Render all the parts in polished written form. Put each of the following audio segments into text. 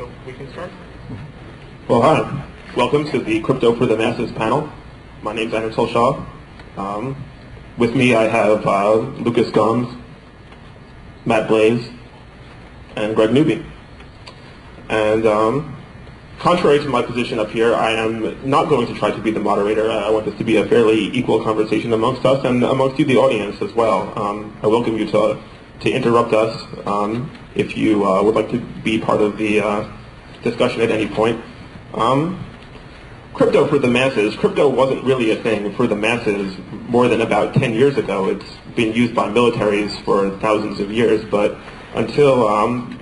so we can start. Well, hi. Welcome to the Crypto for the Masses panel. My name's Anatol Shah. With me I have Lucas Gomes, Matt Blaze, and Greg Newby. And contrary to my position up here, I am not going to try to be the moderator. I want this to be a fairly equal conversation amongst us and amongst you, the audience, as well. I welcome you to interrupt us if you would like to be part of the discussion at any point. Crypto for the masses. Crypto wasn't really a thing for the masses more than about 10 years ago. It's been used by militaries for thousands of years, but until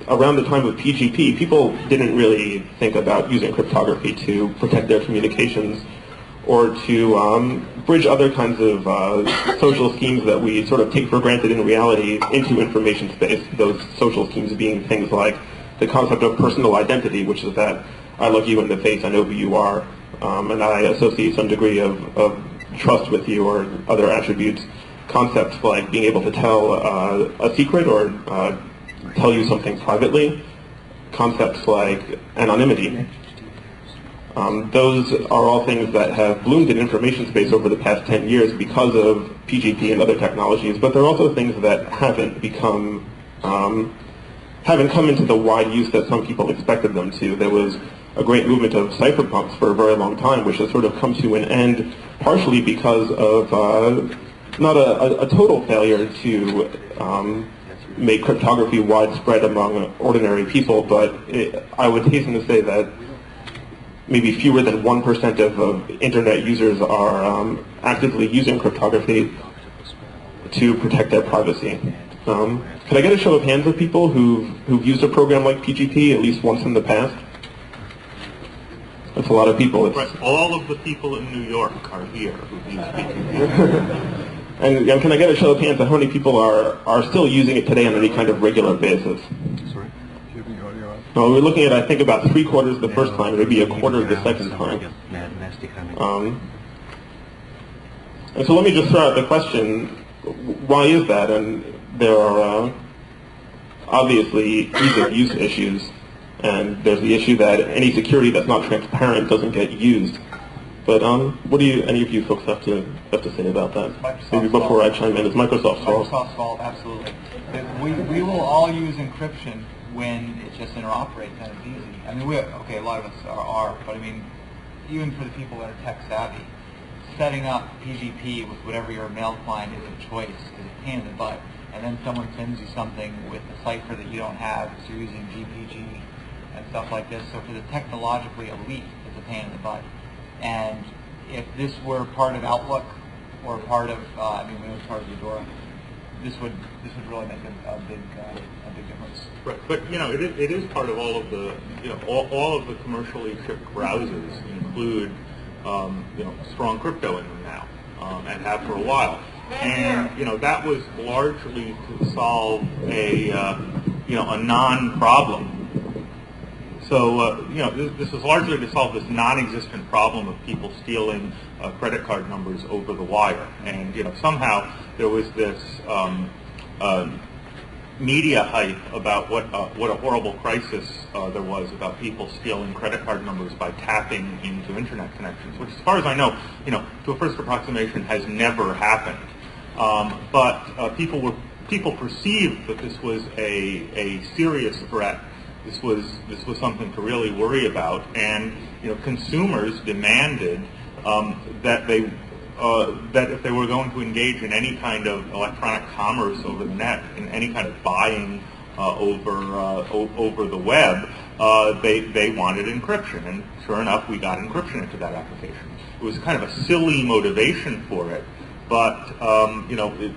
around the time of PGP, people didn't really think about using cryptography to protect their communications or to bridge other kinds of social schemes that we sort of take for granted in reality into information space. Those social schemes being things like the concept of personal identity, which is that I look you in the face, I know who you are, and I associate some degree of trust with you or other attributes. Concepts like being able to tell a secret or tell you something privately. Concepts like anonymity. Those are all things that have bloomed in information space over the past 10 years because of PGP and other technologies, but they're also things that haven't come into the wide use that some people expected them to. There was a great movement of cypherpunks for a very long time, which has sort of come to an end partially because of not a total failure to make cryptography widespread among ordinary people, but I would hasten to say that maybe fewer than 1% of internet users are actively using cryptography to protect their privacy. Can I get a show of hands of people who've used a program like PGP at least once in the past? That's a lot of people. Right. All of the people in New York are here who've used PGP. And can I get a show of hands on how many people are still using it today on any kind of regular basis? Sorry? Do you have the audio on? No, we're looking at, I think, about 3/4 the first time, maybe 1/4 the second time. And so let me just throw out the question, why is that? And there are obviously ease of use issues, and there's the issue that any security that's not transparent doesn't get used. But what do any of you folks have to say about that? Maybe before I chime in, it's Microsoft's fault. Microsoft's fault, absolutely. We will all use encryption when it just interoperates and it's easy. I mean, a lot of us are, but I mean, even for the people that are tech savvy, setting up PGP with whatever your mail client is of choice is a pain in the butt. And then someone sends you something with a cipher that you don't have, so you're using GPG and stuff like this. So for the technologically elite, it's a pain in the butt. And if this were part of Outlook or part of, when it was part of Eudora, this would really make a big difference. Right, but it is part of all of the all of the commercially shipped browsers include strong crypto in them now, and have for a while. And that was largely to solve a non-problem. So, this is largely to solve this non-existent problem of people stealing credit card numbers over the wire. And, somehow there was this media hype about what a horrible crisis there was about people stealing credit card numbers by tapping into internet connections, which, as far as I know, to a first approximation has never happened. But people perceived that this was a serious threat. This was something to really worry about, and consumers demanded that if they were going to engage in any kind of electronic commerce over the net, in any kind of buying over the web, they wanted encryption, and sure enough, we got encryption into that application. It was kind of a silly motivation for it, but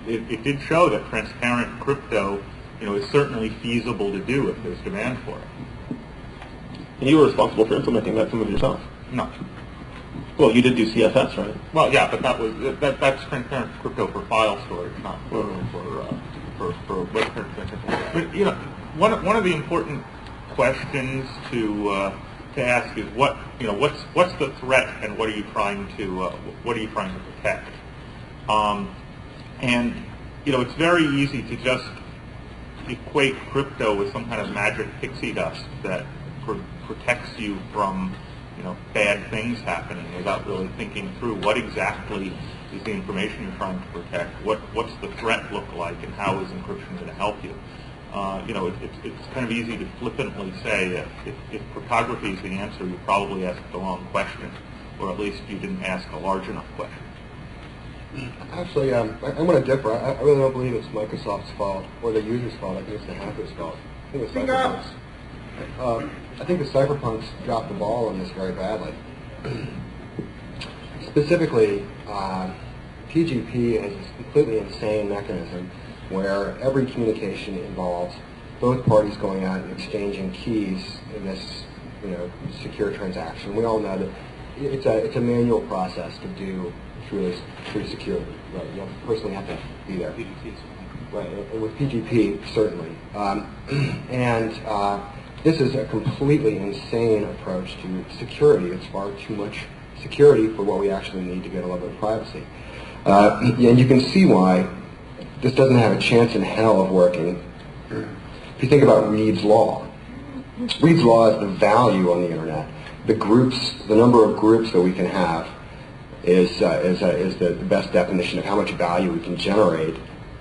it did show that transparent crypto is certainly feasible to do if there's demand for it. And you were responsible for implementing that some of yourself? No. Well, you did do CFS, right? Well, yeah, but that's transparent crypto for file storage, not for web transmission. But one of the important questions to ask is what's the threat and what are you trying to protect? And it's very easy to just equate crypto with some kind of magic pixie dust that protects you from, bad things happening without really thinking through what exactly is the information you're trying to protect, what's the threat look like, and how is encryption going to help you. It's kind of easy to flippantly say if cryptography is the answer, you probably asked the wrong question, or at least you didn't ask a large enough question. Actually, I'm going to differ. I really don't believe it's Microsoft's fault or the user's fault. I think it's the hacker's fault. I think it's cypherpunks. I think the cypherpunks dropped the ball on this very badly. Specifically, PGP is a completely insane mechanism where every communication involves both parties going out and exchanging keys in this, secure transaction. We all know that it's a manual process to do through security. Right? You personally have to be there. Right, and with PGP, certainly. This is a completely insane approach to security. It's far too much security for what we actually need to get a little bit of privacy. And you can see why this doesn't have a chance in hell of working. If you think about Reed's Law, Reed's Law is the value on the internet. The number of groups that we can have is the best definition of how much value we can generate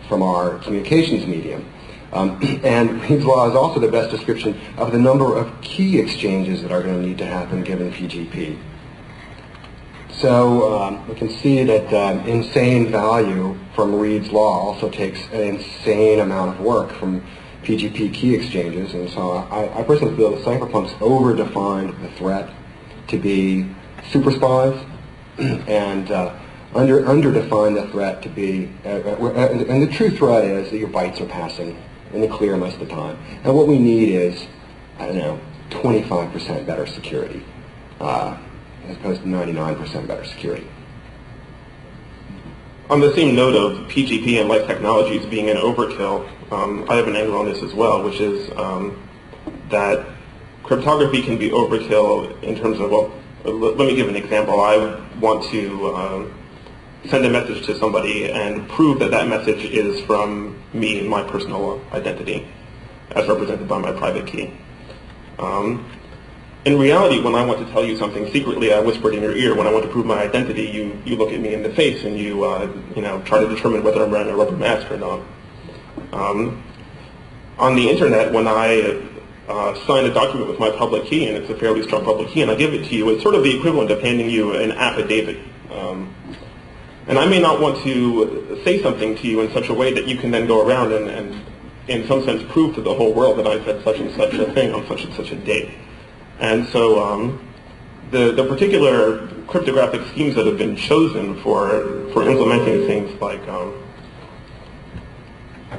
from our communications medium. And Reed's Law is also the best description of the number of key exchanges that are going to need to happen given PGP. So we can see that insane value from Reed's Law also takes an insane amount of work from PGP key exchanges. And so I personally feel that cypherpunks over-defined the threat to be super spies and under-defined the threat to be, and the true threat is that your bytes are passing in the clear most of the time. And what we need is, 25% better security, as opposed to 99% better security. On the same note of PGP and like technologies being an overkill, I have an angle on this as well, which is that cryptography can be overkill in terms of, let me give an example. I want to send a message to somebody and prove that that message is from me and my personal identity, as represented by my private key. In reality, when I want to tell you something secretly, I whispered in your ear. When I want to prove my identity, you look at me in the face and you try to determine whether I'm wearing a rubber mask or not. On the internet, when I sign a document with my public key, and it's a fairly strong public key, and I give it to you, it's sort of the equivalent of handing you an affidavit. And I may not want to say something to you in such a way that you can then go around and in some sense, prove to the whole world that I said such and such a thing on such and such a date. And so the particular cryptographic schemes that have been chosen for implementing things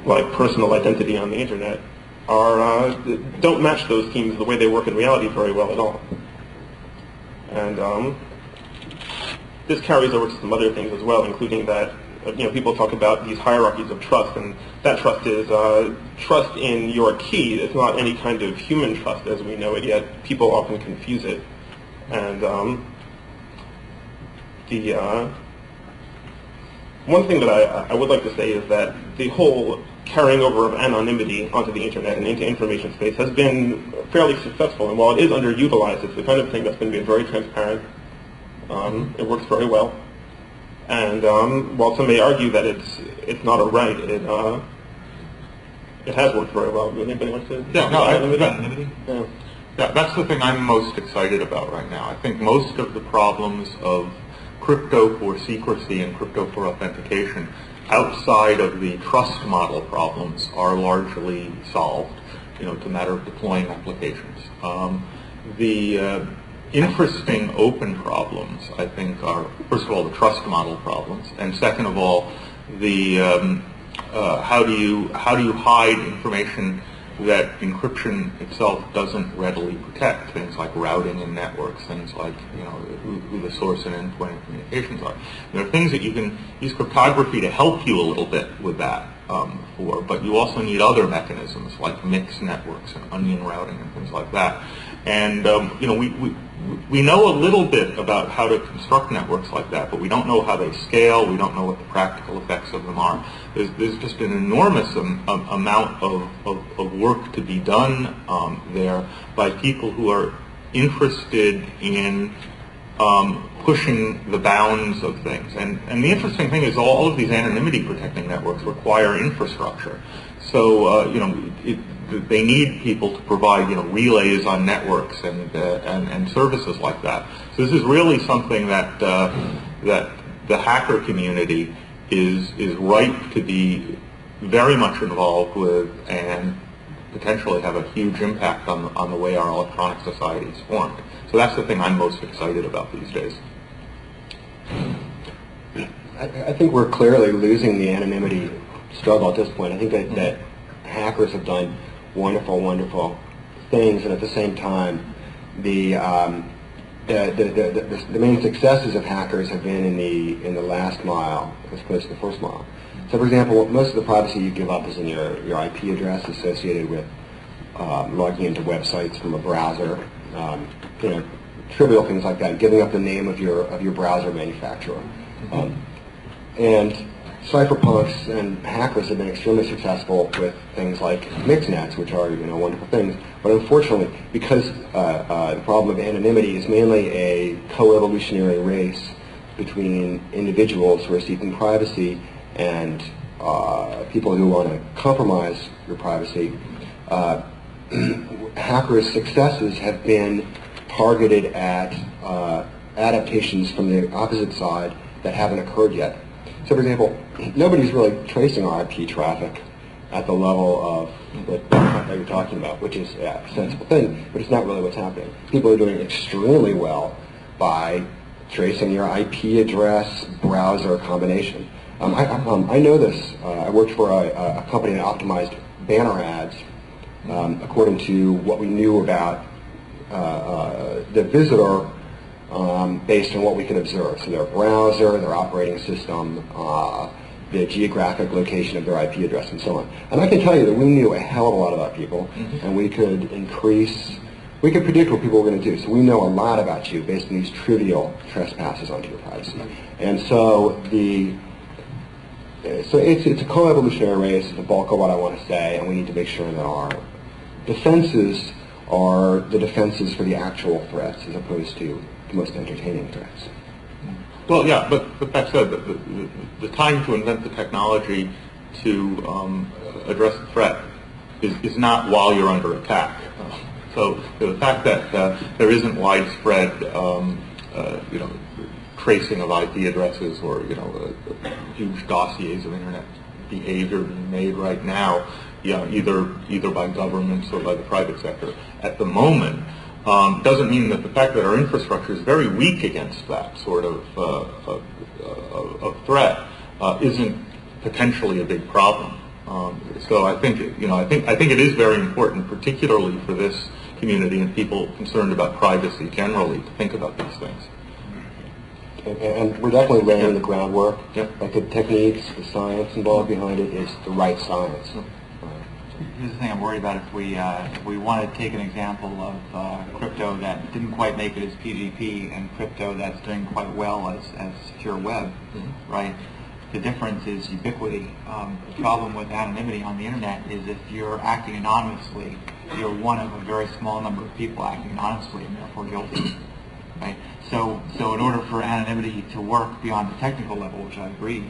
like personal identity on the internet don't match those schemes the way they work in reality very well at all. And this carries over to some other things as well, including that people talk about these hierarchies of trust, and that trust is trust in your key. It's not any kind of human trust as we know it yet. People often confuse it. And one thing that I would like to say is that the whole carrying over of anonymity onto the internet and into information space has been fairly successful. And while it is underutilized, it's the kind of thing that's been made very transparent. It works very well. And while some may argue that it's not a right, it has worked very well. Would anybody like to? Yeah, no, anonymity. Yeah. Yeah, that's the thing I'm most excited about right now. I think most of the problems of crypto for secrecy and crypto for authentication outside of the trust model problems are largely solved. It's a matter of deploying applications. The interesting open problems, I think, are, first of all, the trust model problems, and second of all, the how do you hide information that encryption itself doesn't readily protect? Things like routing in networks, things like who the source and endpoint of communications are. There are things that you can use cryptography to help you a little bit with that for, but you also need other mechanisms like mixed networks and onion routing and things like that. And we know a little bit about how to construct networks like that, but we don't know how they scale. We don't know what the practical effects of them are. There's just an enormous amount of work to be done there by people who are interested in pushing the bounds of things. And the interesting thing is all of these anonymity protecting networks require infrastructure. So, they need people to provide, relays on networks and services like that. So this is really something that that the hacker community is ripe to be very much involved with and potentially have a huge impact on the way our electronic society is formed. So that's the thing I'm most excited about these days. I think we're clearly losing the anonymity struggle at this point. I think that hackers have done wonderful, wonderful things, and at the same time, the main successes of hackers have been in the last mile as opposed to the first mile. So, for example, most of the privacy you give up is in your IP address associated with logging into websites from a browser. Trivial things like that, giving up the name of your browser manufacturer. And cypherpunks and hackers have been extremely successful with things like mixnets, which are wonderful things. But unfortunately, because the problem of anonymity is mainly a co-evolutionary race between individuals who are seeking privacy and people who want to compromise your privacy, hackers' successes have been targeted at adaptations from the opposite side that haven't occurred yet. So, for example, nobody's really tracing our IP traffic at the level of that you're talking about, which is a sensible thing, but it's not really what's happening. People are doing extremely well by tracing your IP address, browser combination. I know this. I worked for a company that optimized banner ads according to what we knew about the visitor based on what we could observe. So their browser, their operating system, the geographic location of their IP address, and so on. And I can tell you that we knew a hell of a lot about people, and we could predict what people were going to do. So we know a lot about you based on these trivial trespasses onto your privacy. And so it's a co-evolutionary race, it's the bulk of what I want to say, and we need to make sure that our defenses are the defenses for the actual threats as opposed to the most entertaining threats. Well, yeah, but that said, the time to invent the technology to address the threat is not while you're under attack. So the fact that there isn't widespread, tracing of IP addresses or huge dossiers of internet behavior being made right now, either by governments or by the private sector at the moment, doesn't mean that the fact that our infrastructure is very weak against that sort of threat isn't potentially a big problem. So I think it is very important, particularly for this community and people concerned about privacy generally, to think about these things. And we're definitely laying the groundwork. Yep. Like the techniques, the science involved behind it is the right science. Here's the thing I'm worried about. If we want to take an example of crypto that didn't quite make it as PGP and crypto that's doing quite well as secure web, right? The difference is ubiquity. The problem with anonymity on the internet is if you're acting anonymously, you're one of a very small number of people acting anonymously and therefore guilty, right? So in order for anonymity to work beyond the technical level, which I agree,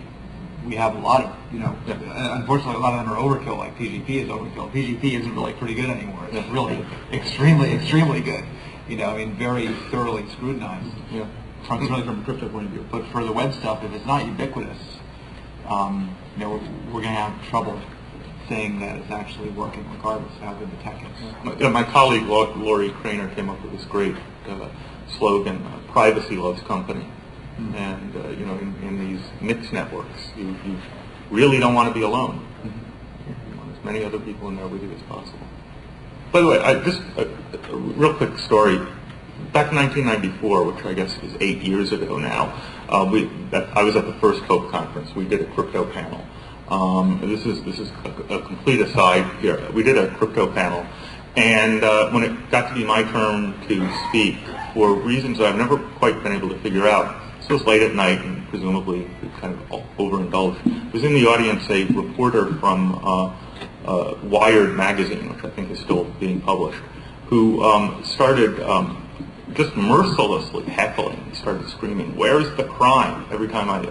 we have a lot of, unfortunately a lot of them are overkill, like PGP is overkill. PGP isn't really pretty good anymore. It's really extremely, extremely good. Very thoroughly scrutinized. Yeah. Certainly from a crypto point of view. But for the web stuff, if it's not ubiquitous, we're going to have trouble saying that it's actually working regardless of how good the tech is. My colleague Laurie Craner came up with this great slogan, privacy loves company. And in these mixed networks, you really don't want to be alone. You want as many other people in there with you as possible. By the way, just a real quick story. Back in 1994, which I guess is 8 years ago now, I was at the first COPE conference. We did a crypto panel. This is a complete aside here. We did a crypto panel, and when it got to be my turn to speak, for reasons that I've never quite been able to figure out, this was late at night and presumably kind of overindulged. There was in the audience a reporter from Wired magazine, which I think is still being published, who started just mercilessly heckling. He started screaming, "Where's the crime?" Every time I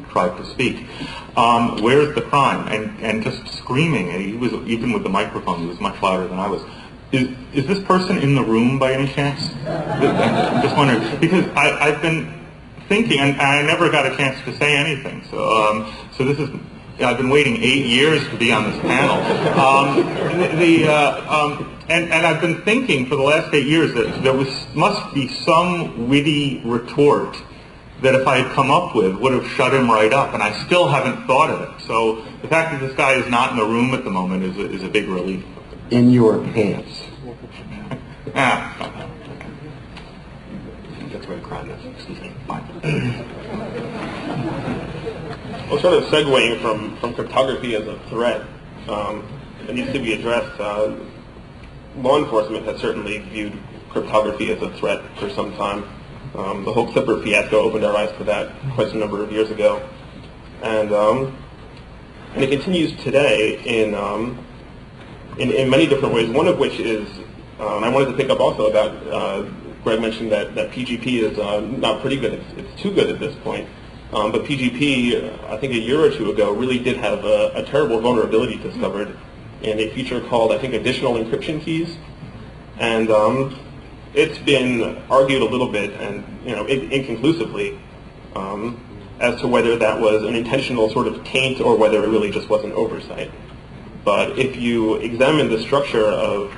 tried to speak, "Where's the crime?" And just screaming. And he was, even with the microphone, he was much louder than I was. Is this person in the room by any chance? I'm just wondering, because I've been thinking, and I never got a chance to say anything. So this is. I've been waiting 8 years to be on this panel. And I've been thinking for the last 8 years that there must be some witty retort that if I had come up with would have shut him right up, and I still haven't thought of it. So the fact that this guy is not in the room at the moment is a big relief. In your pants. That's where crime is. Excuse me. Well, sort of segueing from cryptography as a threat, it needs to be addressed. Law enforcement has certainly viewed cryptography as a threat for some time. The whole Clipper fiasco opened our eyes to that quite a number of years ago, and it continues today in many different ways. One of which is, I wanted to pick up also about. Greg mentioned that PGP is not pretty good; it's too good at this point. But PGP, I think a year or two ago, really did have a terrible vulnerability discovered in a feature called, I think, additional encryption keys. And it's been argued a little bit, and inconclusively, as to whether that was an intentional sort of taint or whether it really just was an oversight. But if you examine the structure of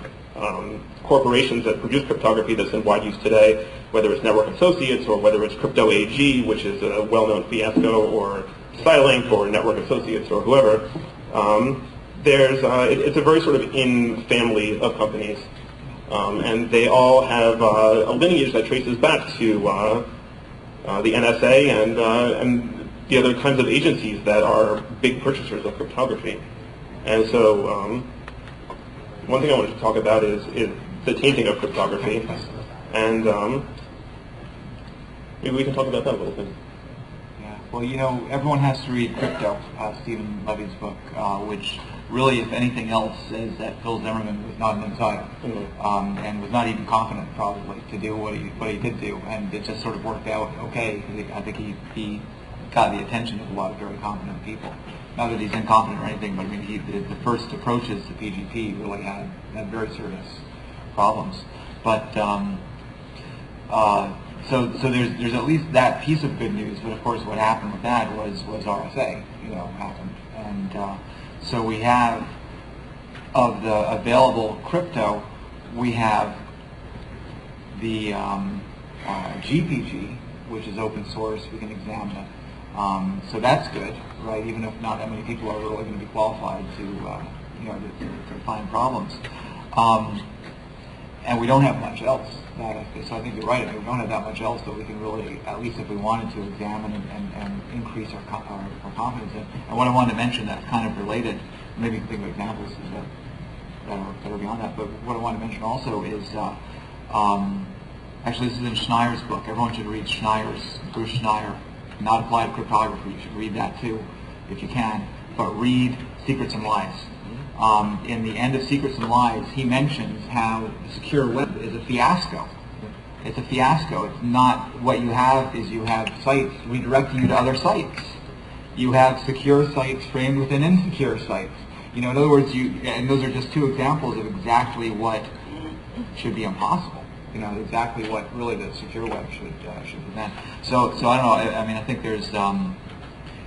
corporations that produce cryptography that's in wide use today, whether it's Network Associates or whether it's Crypto AG, which is a well-known fiasco, or Skylink or Network Associates or whoever, it's a very sort of in family of companies. And they all have a lineage that traces back to the NSA and the other kinds of agencies that are big purchasers of cryptography. And so one thing I wanted to talk about is the tainting of cryptography. And maybe we can talk about that a little bit. Yeah. Well, everyone has to read Crypto, Stephen Levy's book, which really, if anything else, says that Phil Zimmerman was not an insider, and was not even competent, probably, to do what he did do. And it just sort of worked out okay. I think he got the attention of a lot of very competent people. Not that he's incompetent or anything, but I mean, the first approaches to PGP really had very serious problems. But so there's at least that piece of good news. But of course, what happened with that was RSA, happened, and so we have, of the available crypto, we have the GPG, which is open source. We can examine it. So that's good, right? Even if not that many people are really going to be qualified to find problems. And we don't have much else. So I think you're right. I mean, we don't have that much else that we can really, at least if we wanted to, examine and increase our confidence in. And what I wanted to mention that's kind of related, maybe you can think of examples that are beyond that, but what I want to mention also is, actually this is in Schneier's book. Everyone should read Bruce Schneier, Not Applied Cryptography. You should read that too, if you can. But read Secrets and Lies. In the end of Secrets and Lies, he mentions how the secure web is a fiasco. It's a fiasco. It's not, what you have is you have sites redirecting you to other sites. You have secure sites framed within insecure sites. In other words, and those are just two examples of exactly what should be impossible. Exactly what really the secure web should prevent. So I don't know. I mean, I think there's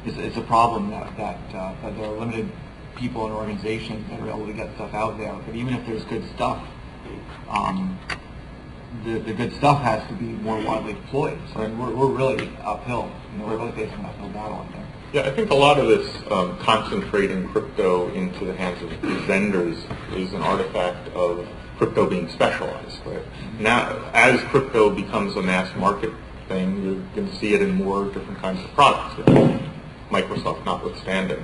it's a problem that there are limited people and organizations that are able to get stuff out there. But even if there's good stuff, the good stuff has to be more widely deployed. So we're really uphill. We're really facing an uphill battle out there. Yeah, I think a lot of this concentrating crypto into the hands of vendors is an artifact of crypto being specialized. Right? Now, as crypto becomes a mass market thing, you're going to see it in more different kinds of products. Microsoft notwithstanding,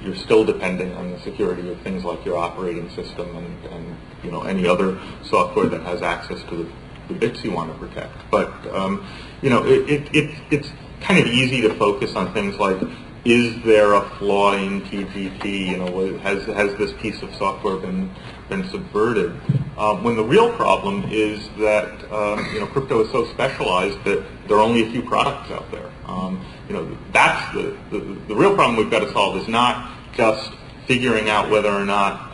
you're still depending on the security of things like your operating system and any other software that has access to the bits you want to protect. But it's kind of easy to focus on things like, is there a flaw in PGP? Has this piece of software been subverted? When the real problem is that crypto is so specialized that there are only a few products out there. That's the real problem we've got to solve is not just figuring out whether or not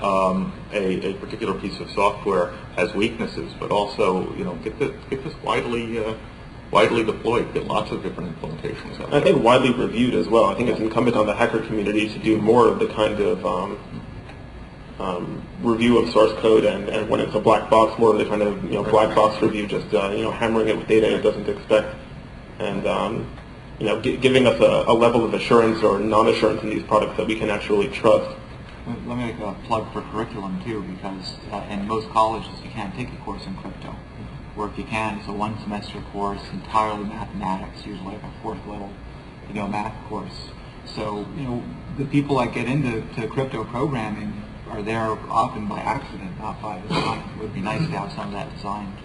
a particular piece of software has weaknesses, but also get this widely deployed, get lots of different implementations out there. I think widely reviewed as well. I think it's incumbent on the hacker community to do more of the kind of review of source code, and when it's a black box, more of the kind of black box review, just hammering it with data it doesn't expect, and giving us a level of assurance or non-assurance in these products that we can actually trust. Let me make a plug for curriculum too, because in most colleges you can't take a course in crypto. Or if you can, it's a one-semester course, entirely mathematics, usually like a fourth level, math course. So, the people that get into crypto programming are there often by accident, not by design. It would be nice to have some of that designed.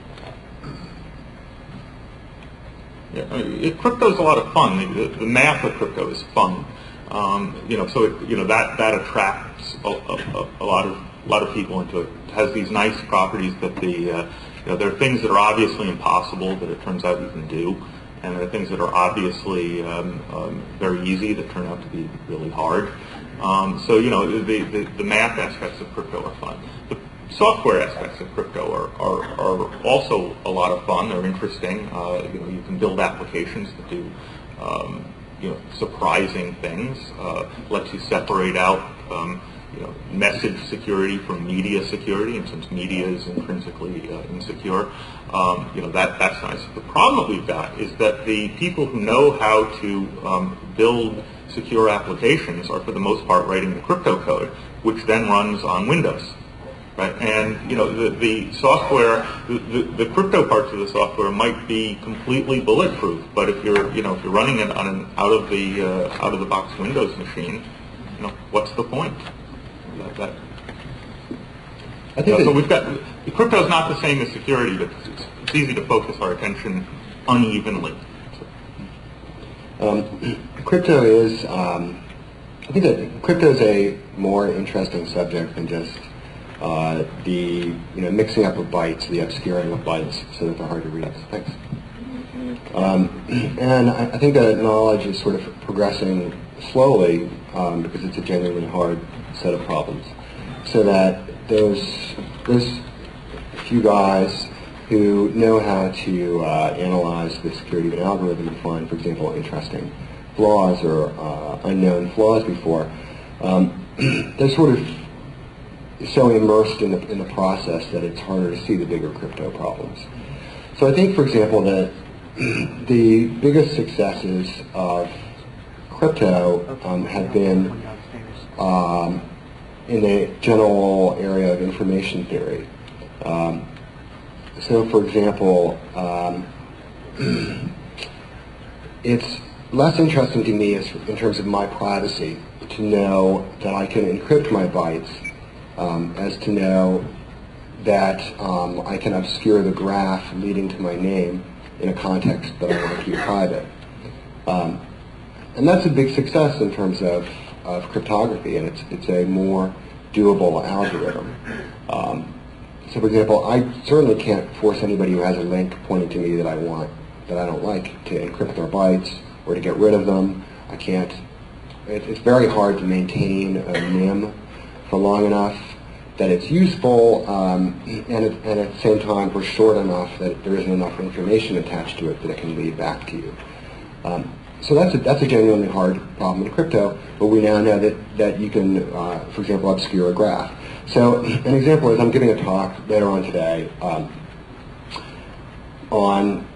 Yeah, crypto is a lot of fun. The math of crypto is fun. That attracts a lot of people into it. It has these nice properties that there are things that are obviously impossible that it turns out you can do, and there are things that are obviously very easy that turn out to be really hard. The math aspects of crypto are fun. The software aspects of crypto are also a lot of fun. They're interesting. You can build applications that do surprising things. Lets you separate out message security from media security, and since media is intrinsically insecure, that's nice. The problem that we've got is that the people who know how to build secure applications are, for the most part, writing the crypto code, which then runs on Windows, right? And the software, the crypto parts of the software might be completely bulletproof, but if you're running it on an out of the box Windows machine, what's the point? I think so we've got crypto is not the same as security, but it's easy to focus our attention unevenly. Crypto is, I think that crypto is a more interesting subject than just the mixing up of bytes, the obscuring of bytes so that they're hard to read. Thanks. And I think that knowledge is sort of progressing slowly because it's a genuinely hard set of problems. So that there's few guys who know how to analyze the security of an algorithm and find, for example, interesting flaws or unknown flaws before. They're sort of so immersed in the process that it's harder to see the bigger crypto problems. So I think, for example, that the biggest successes of crypto have been in the general area of information theory. So, for example, it's less interesting to me in terms of my privacy to know that I can encrypt my bytes as to know that I can obscure the graph leading to my name in a context that I want to keep private. And that's a big success in terms of cryptography, and it's a more doable algorithm. So, for example, I certainly can't force anybody who has a link pointing to me that I don't like to encrypt their bytes or to get rid of them. I can't. It's very hard to maintain a NIM for long enough that it's useful, and at the same time for short enough that there isn't enough information attached to it that it can lead back to you. So that's a genuinely hard problem in crypto, but we now know that you can, for example, obscure a graph. So an example is I'm giving a talk later on today I'm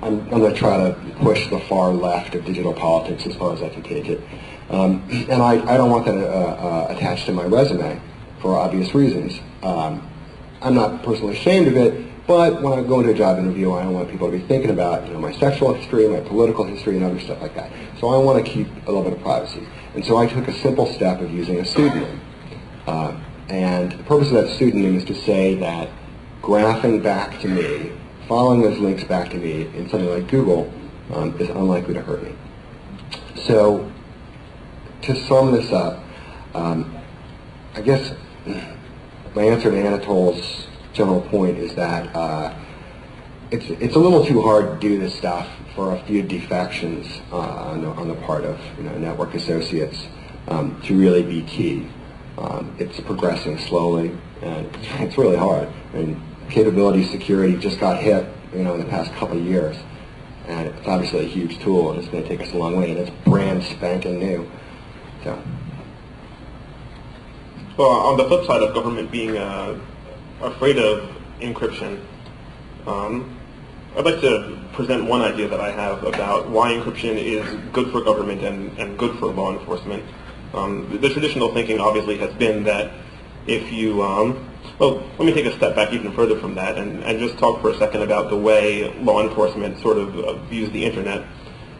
going to try to push the far left of digital politics as far as I can take it. And I don't want that attached to my resume for obvious reasons. I'm not personally ashamed of it, but when I go into a job interview, I don't want people to be thinking about my sexual history, my political history, and other stuff like that. So I want to keep a little bit of privacy. And so I took a simple step of using a pseudonym. And the purpose of that pseudonym is to say that graphing back to me, following those links back to me in something like Google is unlikely to hurt me. So to sum this up, I guess my answer to Anatole's general point is that it's a little too hard to do this stuff for a few defections on the part of network associates to really be key. It's progressing slowly, and it's really hard. I mean, capability security just got hit, in the past couple of years, and it's obviously a huge tool, and it's going to take us a long way, and it's brand spanking new. So. Well, on the flip side of government being afraid of encryption, I'd like to present one idea that I have about why encryption is good for government and good for law enforcement. The traditional thinking obviously has been that if you, well, let me take a step back even further from that and just talk for a second about the way law enforcement sort of views the internet,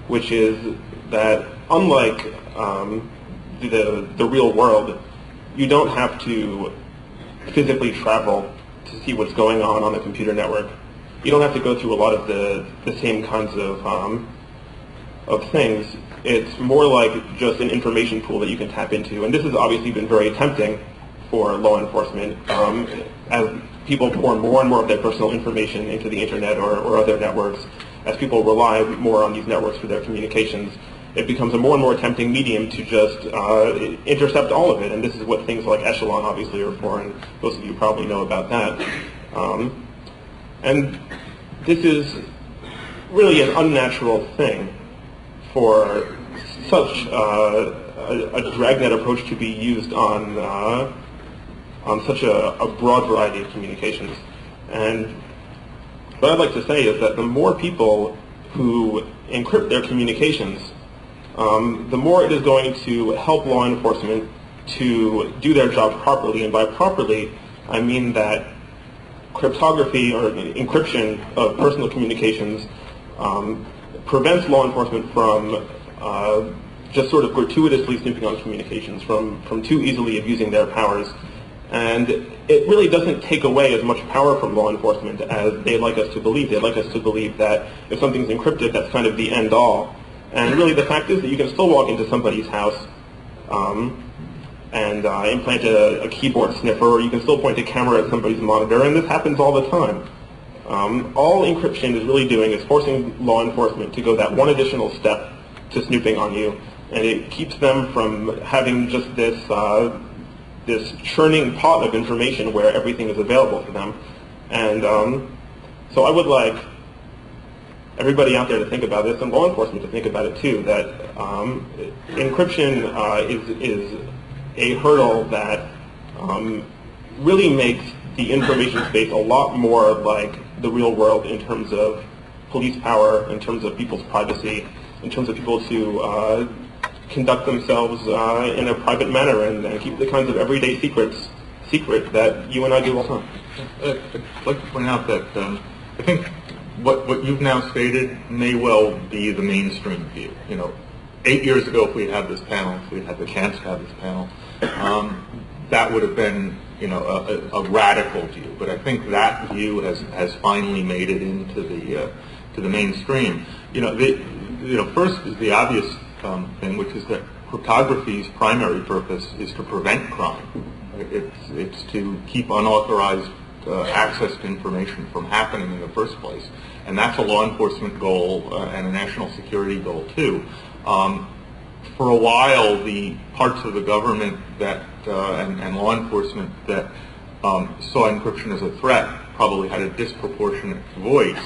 which is that unlike the real world, you don't have to physically travel to see what's going on the computer network. You don't have to go through a lot of the same kinds of things. It's more like just an information pool that you can tap into. And this has obviously been very tempting for law enforcement as people pour more and more of their personal information into the internet or other networks. As people rely more on these networks for their communications, it becomes a more and more tempting medium to just intercept all of it. And this is what things like Echelon obviously are for, and most of you probably know about that. And this is really an unnatural thing for such a dragnet approach to be used on such a broad variety of communications. And what I'd like to say is that the more people who encrypt their communications, the more it is going to help law enforcement to do their job properly. And by properly, I mean that cryptography or encryption of personal communications prevents law enforcement from just sort of gratuitously snooping on communications, from too easily abusing their powers. And it really doesn't take away as much power from law enforcement as they'd like us to believe. They'd like us to believe that if something's encrypted, that's kind of the end all. And really the fact is that you can still walk into somebody's house and implant a keyboard sniffer, or you can still point a camera at somebody's monitor, and this happens all the time. All encryption is really doing is forcing law enforcement to go that one additional step to snooping on you, and it keeps them from having just this this churning pot of information where everything is available to them. And so I would like everybody out there to think about this, and law enforcement to think about it too, that encryption is a hurdle that really makes the information space a lot more like the real world in terms of police power, in terms of people's privacy, in terms of people to conduct themselves in a private manner and keep the kinds of everyday secrets secret that you and I do all the time. I'd like to point out that I think what you've now stated may well be the mainstream view. 8 years ago, if we had this panel, if we had the chance to have this panel, that would have been, a radical view. But I think that view has finally made it into the mainstream. First is the obvious thing, which is that cryptography's primary purpose is to prevent crime. It's to keep unauthorized access to information from happening in the first place. And that's a law enforcement goal and a national security goal too. For a while, the parts of the government that and law enforcement that saw encryption as a threat probably had a disproportionate voice,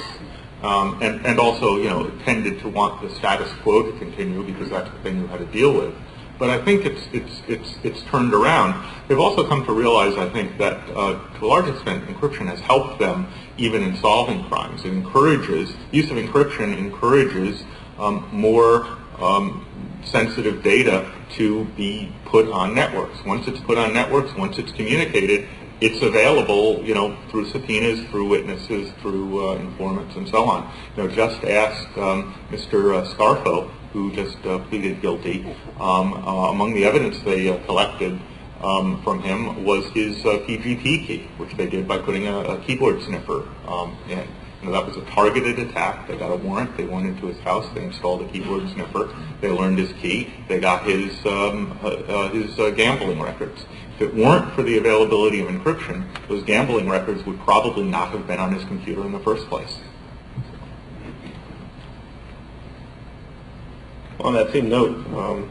and also tended to want the status quo to continue because that's what they knew how to deal with. But I think it's turned around. They've also come to realize, I think, that to a large extent, encryption has helped them even in solving crimes. It encourages, use of encryption encourages more sensitive data to be put on networks. Once it's put on networks, once it's communicated, it's available, through subpoenas, through witnesses, through informants, and so on. Just ask Mr. Scarfo, who just pleaded guilty. Among the evidence they collected from him was his PGP key, which they did by putting a keyboard sniffer in. That was a targeted attack. They got a warrant. They went into his house. They installed a keyboard sniffer. They learned his key. They got his gambling records. If it weren't for the availability of encryption, those gambling records would probably not have been on his computer in the first place. On that same note,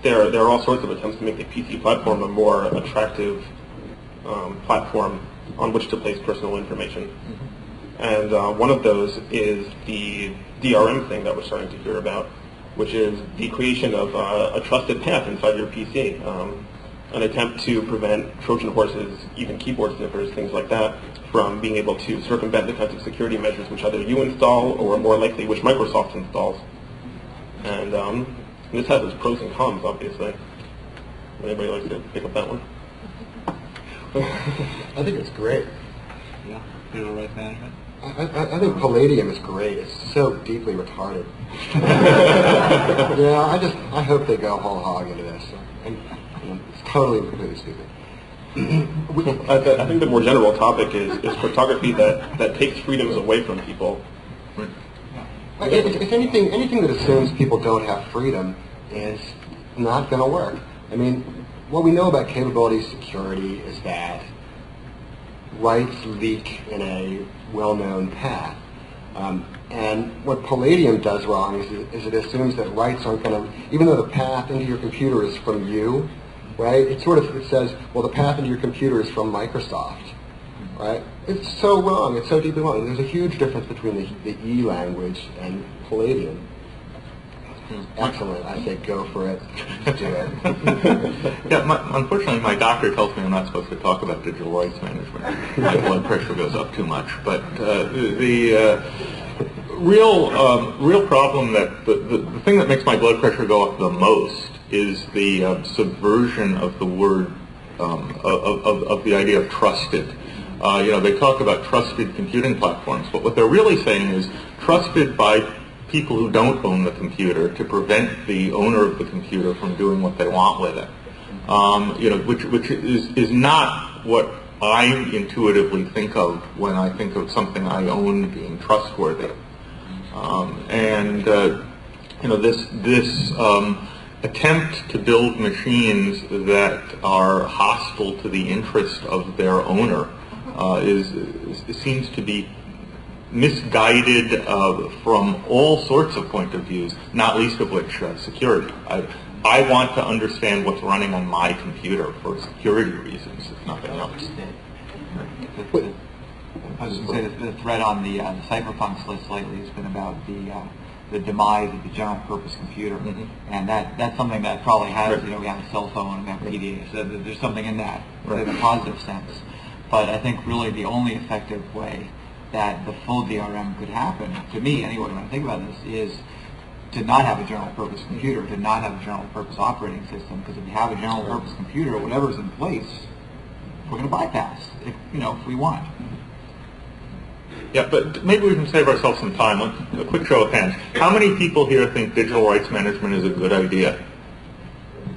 there are all sorts of attempts to make the PC platform a more attractive platform on which to place personal information. And one of those is the DRM thing that we're starting to hear about, which is the creation of a trusted path inside your PC, an attempt to prevent Trojan horses, even keyboard sniffers, things like that, from being able to circumvent the kinds of security measures which either you install or more likely which Microsoft installs. And this has its pros and cons, obviously. Anybody like to pick up that one? I think it's great. Yeah, digital rights management. I think Palladium is great. It's so deeply retarded. Yeah, I hope they go whole hog into this. It's totally and completely stupid. I think the more general topic is cryptography that takes freedoms away from people. If anything that assumes people don't have freedom is not going to work. I mean, what we know about capability security is that rights leak in a well-known path. And what Palladium does wrong is it assumes that rights aren't going to, even though the path into your computer is from you, right? It says, well, the path into your computer is from Microsoft, right? It's so wrong. It's so deeply wrong. There's a huge difference between the E language and Palladium. Excellent. I say go for it. Do it. Yeah, unfortunately, my doctor tells me I'm not supposed to talk about digital rights management. My blood pressure goes up too much. But the real problem the thing that makes my blood pressure go up the most is the subversion of the word of the idea of trusted. They talk about trusted computing platforms, but what they're really saying is trusted by people who don't own the computer to prevent the owner of the computer from doing what they want with it. Which is not what I intuitively think of when I think of something I own being trustworthy. This attempt to build machines that are hostile to the interest of their owner seems to be misguided from all sorts of point of views, not least of which security. I want to understand what's running on my computer for security reasons, if nothing else. I was going to say the thread on the cypherpunks list lately has been about the demise of the general purpose computer, and that's something that probably has, we have a cell phone and we have PDA, so there's something in that in a positive sense. But I think really the only effective way that the full DRM could happen, to me anyway, when I think about this, is to not have a general purpose computer, to not have a general purpose operating system, because if you have a general purpose computer, whatever's in place, we're going to bypass, if we want. Yeah, but maybe we can save ourselves some time. A quick show of hands. How many people here think digital rights management is a good idea?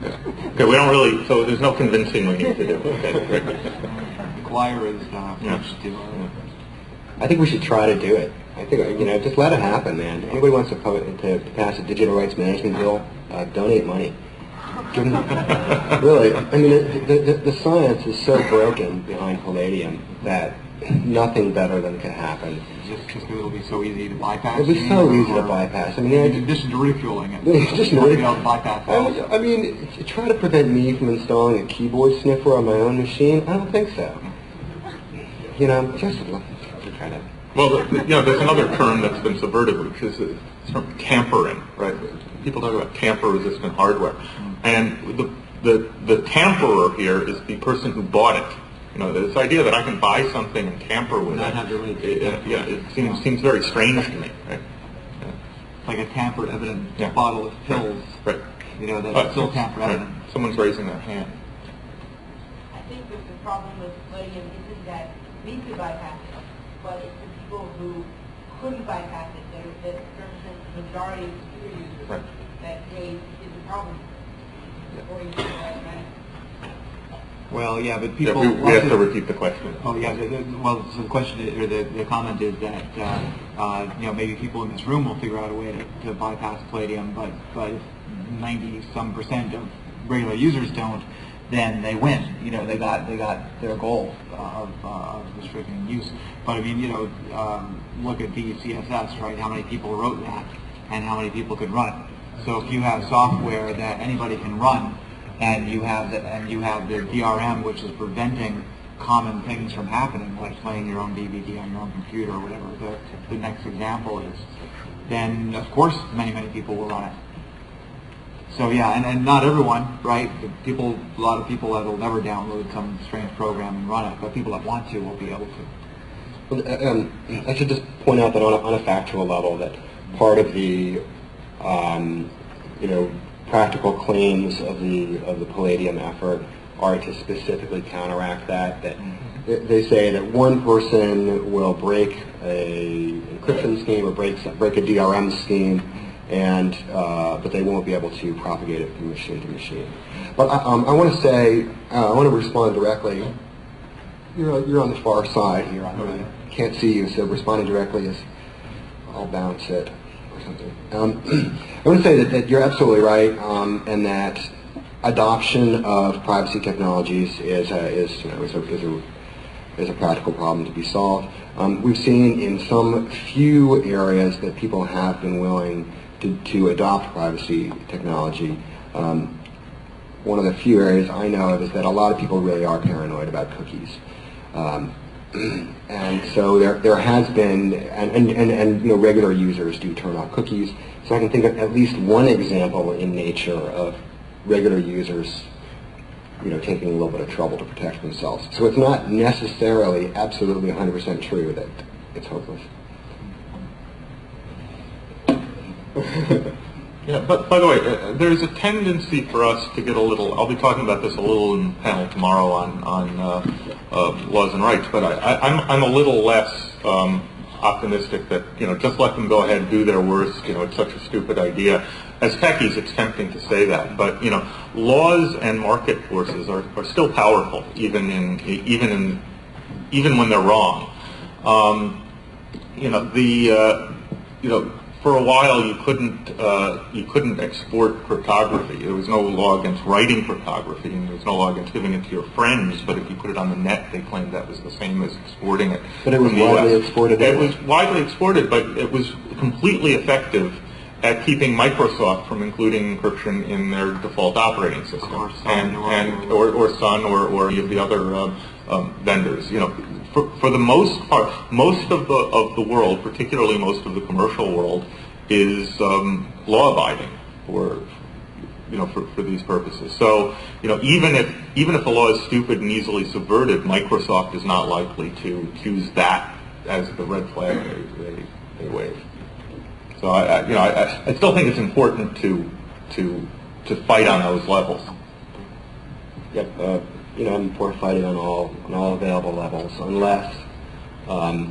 Okay, we don't really, so there's no convincing we need to do. Okay, great. Choir is I think we should try to do it. I think, just let it happen, man. Anybody wants to pass a digital rights management bill, donate money. Give them, really, I mean, the science is so broken behind Palladium that nothing better than could happen. Just because it'll be so easy to bypass. It'll be so easy to bypass. I mean, in addition to refueling it, just be able to bypass. I mean, try to prevent me from installing a keyboard sniffer on my own machine. I don't think so. Just kind of. Well, there's another term that's been subverted, which is sort of tampering, right? People talk about tamper-resistant hardware, and the tamperer here is the person who bought it. This idea that I can buy something and tamper with it seems very strange to me. Right? Yeah. Like a tampered evident bottle of pills. Right. That's still tampered evident. Someone's raising their hand. I think that the problem with Palladium isn't that we could bypass it, but it's the people who couldn't bypass it that represent the majority of computer users that is the problem. According to the right. Well, yeah, but Yeah, people... we have to repeat the question. Oh, yeah. Well, so the question is, or the comment is that maybe people in this room will figure out a way to bypass palladium, but if 90-some% of regular users don't, then they win. They got their goal of restricting use. But I mean, look at DCSS, right? How many people wrote that, and how many people could run it? So if you have software that anybody can run, and you have the DRM, which is preventing common things from happening, like playing your own DVD on your own computer or whatever the next example is, then of course many people will run it. So yeah, and not everyone, right? A lot of people that will never download some strange program and run it, but people that want to will be able to. Well, I should just point out that on a factual level, that part of the practical claims of the Palladium effort are to specifically counteract that. They say that one person will break a encryption scheme or break a DRM scheme, and but they won't be able to propagate it from machine to machine. But I want to say, I want to respond directly. You're on the far side here. I can't see you, so responding directly is, I'll bounce it or something. I want to say that you're absolutely right, and that adoption of privacy technologies is a practical problem to be solved. We've seen in some few areas that people have been willing to adopt privacy technology. One of the few areas I know of is that a lot of people really are paranoid about cookies. And so there has been, and regular users do turn off cookies. So I can think of at least one example in nature of regular users, taking a little bit of trouble to protect themselves. So it's not necessarily absolutely 100% true that it's hopeless. Yeah, but by the way, there's a tendency for us to get a little, I'll be talking about this a little in the panel tomorrow on laws and rights, but I'm a little less optimistic that, just let them go ahead and do their worst, it's such a stupid idea. As techies, it's tempting to say that, but, laws and market forces are still powerful, even when they're wrong. For a while, you couldn't export cryptography. There was no law against writing cryptography, and there was no law against giving it to your friends. But if you put it on the net, they claimed that was the same as exporting it. But it was widely exported. It was widely exported, but it was completely effective at keeping Microsoft from including encryption in their default operating system, or Sun, or Sun, or any of the other vendors. For the most part, most of the world, particularly most of the commercial world, is law-abiding for these purposes. So even if the law is stupid and easily subverted, Microsoft is not likely to choose that as the red flag they wave. So I still think it's important to fight on those levels. Yep. I'm for fighting on all available levels, unless I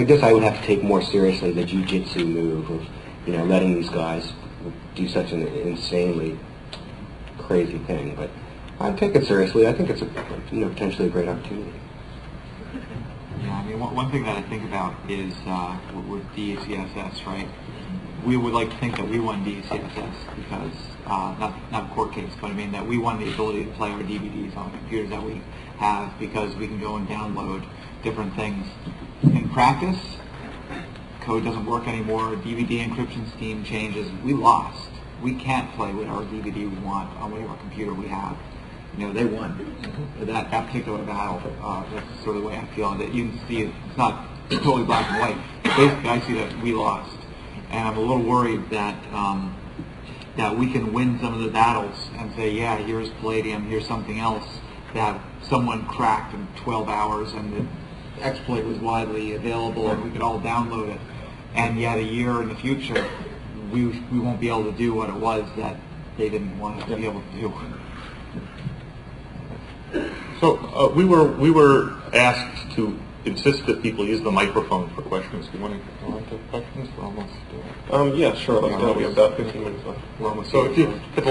guess I would have to take more seriously the jiu-jitsu move of letting these guys do such an insanely crazy thing. But I take it seriously. I think it's potentially a great opportunity. Yeah, I mean, one thing that I think about is with DCSS, right? We would like to think that we won DCSS because, not a court case, but I mean that we won the ability to play our DVDs on the computers that we have because we can go and download different things. In practice, code doesn't work anymore, DVD encryption scheme changes, we lost. We can't play with our DVD we want on whatever computer we have. They won. That particular battle, that's sort of the way I feel. And that you can see it's not totally black and white. Basically, I see that we lost. And I'm a little worried that that we can win some of the battles and say, yeah, here's Palladium, here's something else that someone cracked in 12 hours and the exploit was widely available and we could all download it. And yet a year in the future, we won't be able to do what it was that they didn't want us to be able to do. So we were asked to insist that people use the microphone for questions. Do you want to go on to questions? We're almost Yeah, sure. Let's go. We have about 15 minutes left. we're almost. So if you could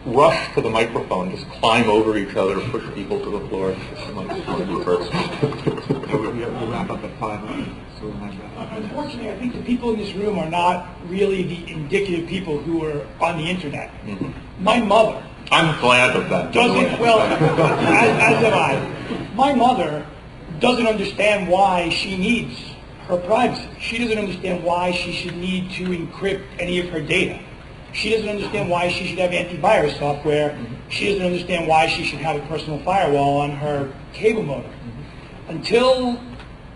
rush to the microphone, just climb over each other, push people to the floor. Someone want to do first. We'll wrap up at 5. So we'll have that. Unfortunately, I think the people in this room are not really the indicative people who are on the internet. My mother I'm glad of that. doesn't, well, as am I. My mother doesn't understand why she needs her privacy. She doesn't understand why she should need to encrypt any of her data. She doesn't understand why she should have antivirus software. She doesn't understand why she should have a personal firewall on her cable modem. Until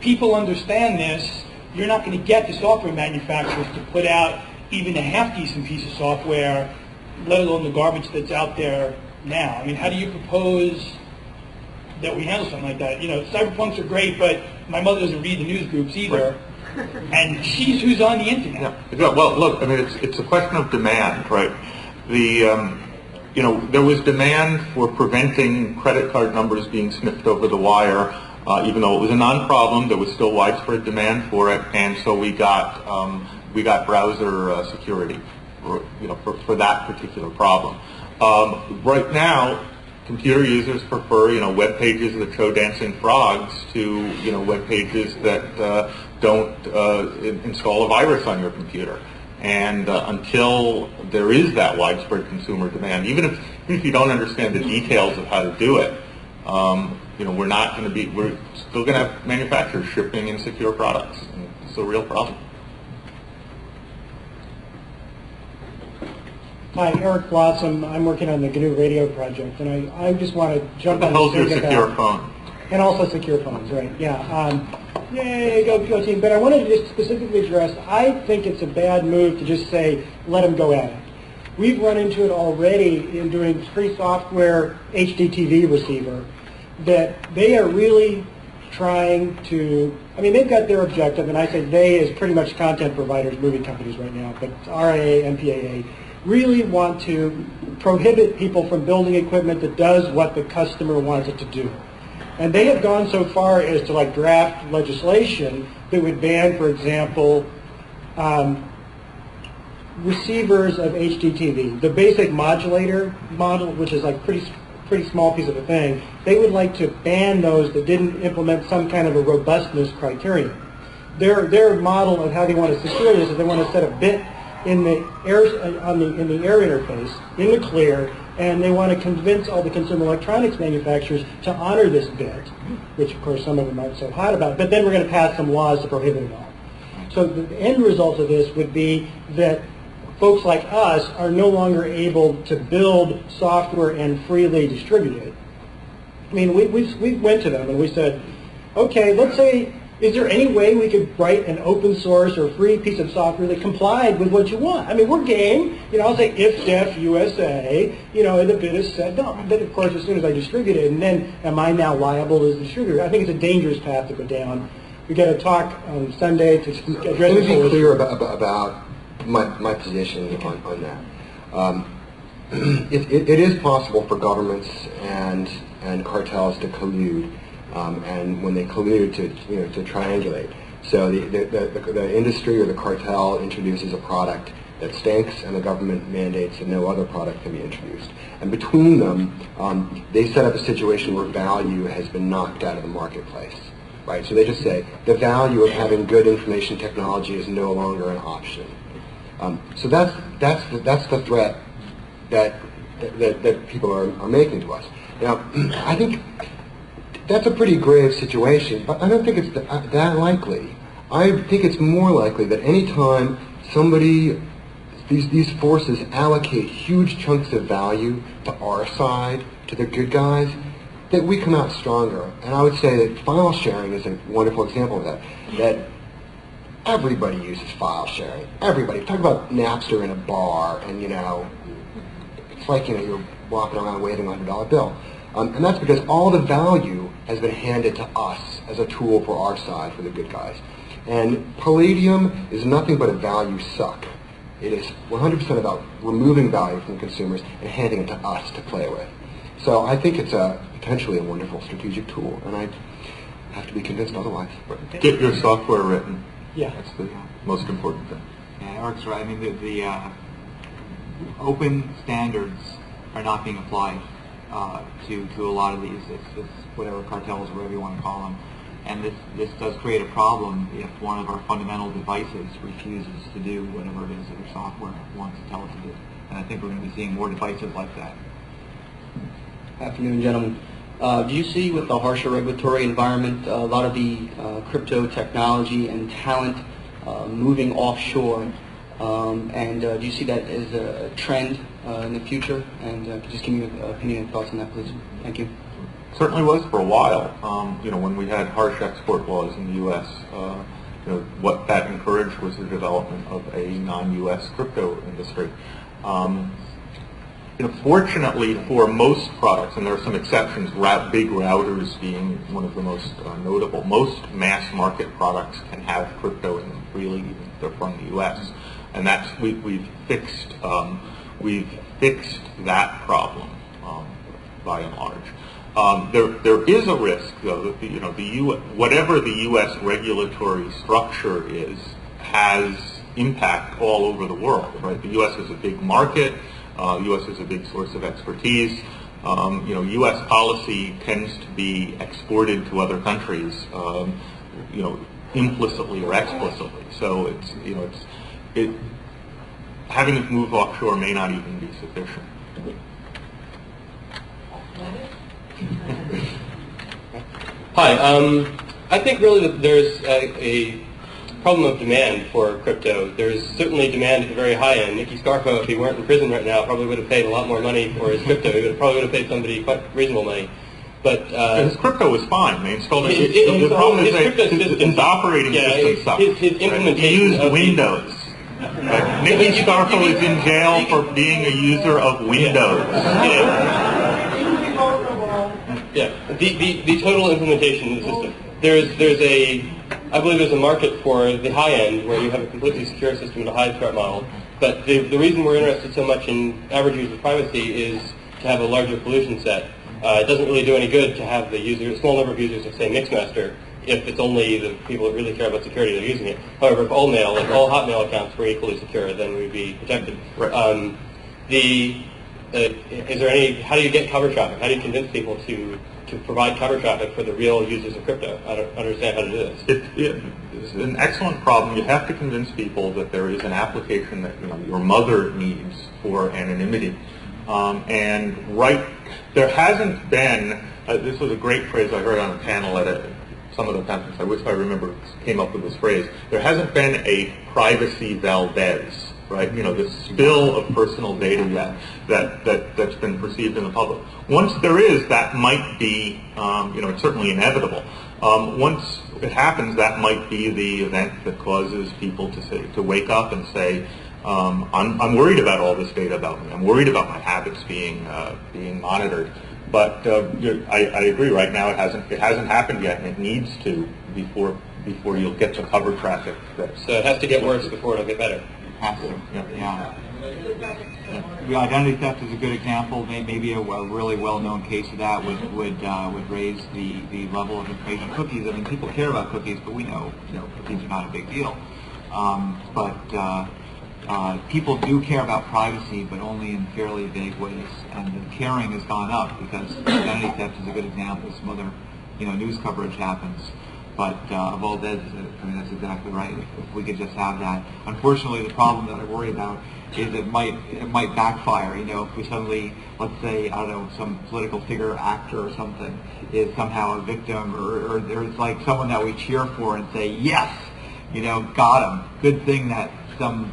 people understand this, you're not going to get the software manufacturers to put out even a half-decent piece of software, let alone the garbage that's out there now. I mean, how do you propose that we handle something like that? You know, cyberpunks are great, but my mother doesn't read the news groups either, and she's who's on the internet. Yeah. Well, look, I mean, it's a question of demand, right? You know, there was demand for preventing credit card numbers being sniffed over the wire. Even though it was a non-problem, there was still widespread demand for it, and so we got browser security, for that particular problem. Right now, computer users prefer, web pages that show dancing frogs to, web pages that don't install a virus on your computer. And until there is that widespread consumer demand, even if you don't understand the details of how to do it, we're still going to have manufacturers shipping insecure products. And it's a real problem. Hi, Eric Blossom. I'm working on the GNU Radio project, and I just want to jump on What the hell's the your secure phone? And also secure phones, right? Yeah. Yay, go team. But I wanted to just specifically address, I think it's a bad move to just say, let them go at it. We've run into it already in doing free software HDTV receiver, that they are really trying to, I mean, they've got their objective, and I say they as pretty much content providers, movie companies right now, but RIA, MPAA, really want to prohibit people from building equipment that does what the customer wants it to do. And they have gone so far as to draft legislation that would ban, for example, receivers of HDTV. The basic modulator model, which is pretty small piece of a thing, they would like to ban those that didn't implement some kind of a robustness criterion. Their model of how they want to secure this is they want to set a bit in the air in the air interface in the clear, and they want to convince all the consumer electronics manufacturers to honor this bit, which of course some of them aren't so hot about. But then we're going to pass some laws to prohibit it all. So the end result of this would be that folks like us are no longer able to build software and freely distribute it. I mean, we went to them and we said, okay, let's say, is there any way we could write an open source or free piece of software that complied with what you want? I mean, we're game. I'll say if def USA, and the bit is set. No, but of course, as soon as I distribute it, and then am I now liable as a distributor? I think it's a dangerous path to go down. We got to talk on Sunday to address. Let me be clear about my position on that. It is possible for governments and cartels to collude, and when they collude to triangulate. So the industry or the cartel introduces a product that stinks, and the government mandates that no other product can be introduced. And between them, they set up a situation where value has been knocked out of the marketplace. Right? So they just say the value of having good information technology is no longer an option. So that's the threat that people are making to us. Now, I think that's a pretty grave situation, but I don't think it's that likely. I think it's more likely that any time these forces allocate huge chunks of value to our side, to the good guys, that we come out stronger. And I would say that file sharing is a wonderful example of that. That everybody uses file sharing. Everybody. Talk about Napster in a bar, and it's like you're walking around waving a $100 bill. And that's because all the value has been handed to us as a tool for our side, for the good guys. And Palladium is nothing but a value suck. It is 100% about removing value from consumers and handing it to us to play with. So I think it's potentially a wonderful strategic tool. And have to be convinced otherwise. Get your software written. Yeah. That's the most important thing. Yeah, Eric's right. I mean, the open standards are not being applied to a lot of these, it's whatever cartels or whatever you want to call them. And this does create a problem if one of our fundamental devices refuses to do whatever it is that our software wants to tell it to do. And I think we're going to be seeing more devices like that. Afternoon, gentlemen. Do you see with the harsher regulatory environment a lot of the crypto technology and talent moving offshore? And do you see that as a trend in the future? And could you just give me your opinion and thoughts on that, please? Thank you. Certainly was for a while. When we had harsh export laws in the U.S., what that encouraged was the development of a non-U.S. crypto industry. Fortunately for most products, and there are some exceptions, big routers being one of the most notable, most mass market products can have crypto in them freely, even if they're from the U.S. And that's we've fixed that problem by and large. There is a risk, though, that whatever the U.S. regulatory structure is has impact all over the world. Right? The U.S. is a big market. The U.S. is a big source of expertise. U.S. policy tends to be exported to other countries, implicitly or explicitly. So having it move offshore may not even be sufficient. Hi. I think really that there's a problem of demand for crypto. There's certainly demand at the very high end. Nicky Scarfo, if he weren't in prison right now, probably would have paid a lot more money for his crypto. He probably would have paid somebody quite reasonable money. But his crypto was fine. They installed it. The problem is his operating system sucked. His implementation he used Windows. Right? Nicky Scarfo is in jail for being a user of Windows. The total implementation of the system. I believe there's a market for the high end where you have a completely secure system and a high threat model. But the reason we're interested so much in average user privacy is to have a larger pollution set. It doesn't really do any good to have a small number of users of, say, Mixmaster if it's only the people that really care about security that are using it. However, if all Hotmail accounts were equally secure, then we'd be protected. Right. How do you get cover traffic? How do you convince people to provide cover traffic for the real users of crypto? I don't understand how to do this. It's an excellent problem. You have to convince people that there is an application that your mother needs for anonymity. There hasn't been, this was a great phrase I heard on a panel at some of the conference, I wish I remember came up with this phrase. There hasn't been a privacy Valdez, right? The spill of personal data yet that's been perceived in the public. Once there is, that might be, it's certainly inevitable. Once it happens, that might be the event that causes people to wake up and say, I'm worried about all this data about me. I'm worried about my habits being monitored. But I agree. Right now, it hasn't happened yet, and it needs to before you'll get to cover traffic. So it has to get worse before it'll get better. Has to. Yeah. Identity theft is a good example. Maybe a really well-known case of that would raise the level of information. Cookies. I mean, people care about cookies, but we know cookies are not a big deal. People do care about privacy, but only in fairly vague ways. And the caring has gone up because identity theft is a good example. Some other, news coverage happens. But Valdez, that's exactly right. If we could just have that. Unfortunately, the problem that I worry about is it might backfire. If we suddenly, let's say, I don't know, some political figure, actor or something, is somehow a victim, or there's like someone that we cheer for and say, yes, got him. Good thing that some